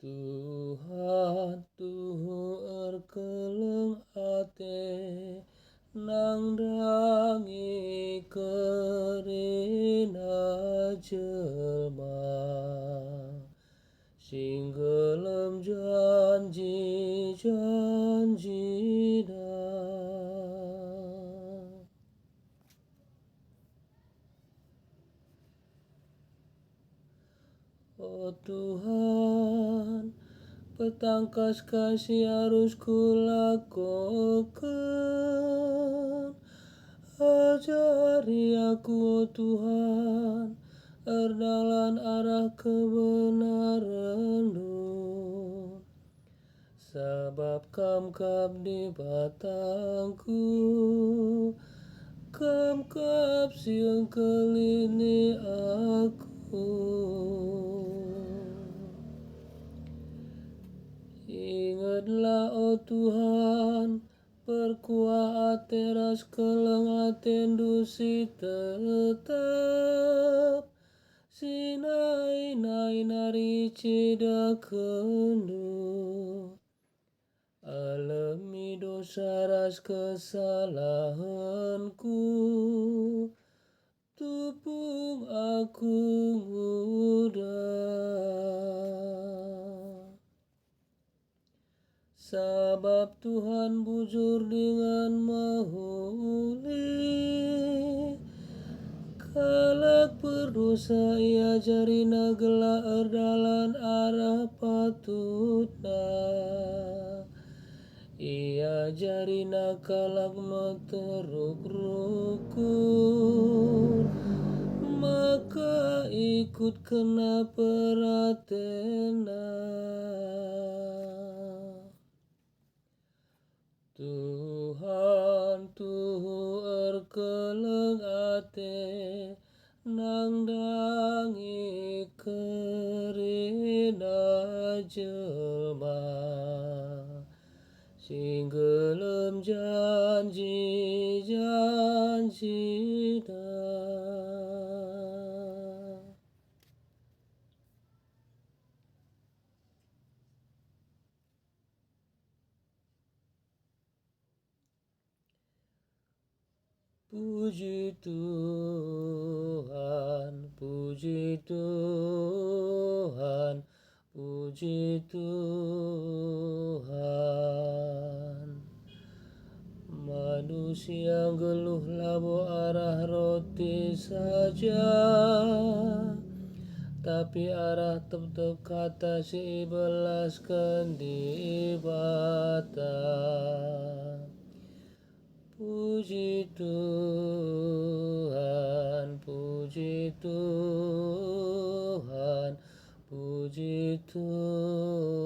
Tuhan tuhu erkeleng ate nangdangi kerina jelma sing gelem janji-janjina. Oh Tuhan, petangkas kasih harus kulakukan. Ajari aku, oh Tuhan, erdalan arah kebenaran lu. Sabab kamkap di batangku, kamkap siang kelini aku. Ingatlah, oh Tuhan, perkuah ateras keleng atendusi tetap sinai nari ceda kendu alami dosa ras kesalahanku tupung aku muda. Sabab Tuhan bujur dengan mahuli, kalak berdosa ia jarina gela erdalan arah patutna. Ia jarina kalak meteruk rukun, maka ikut kena peratena. Tuhan tuhu erkeleng ate nangdangi kerina jelma sing gelem janji-janjina. Puji Tuhan, puji Tuhan, puji Tuhan. Manusia geluh labo arah roti saja, tapi arah tetap kata si belaskan di bata. Puji Tuhan, puji Tuhan, puji Tuhan.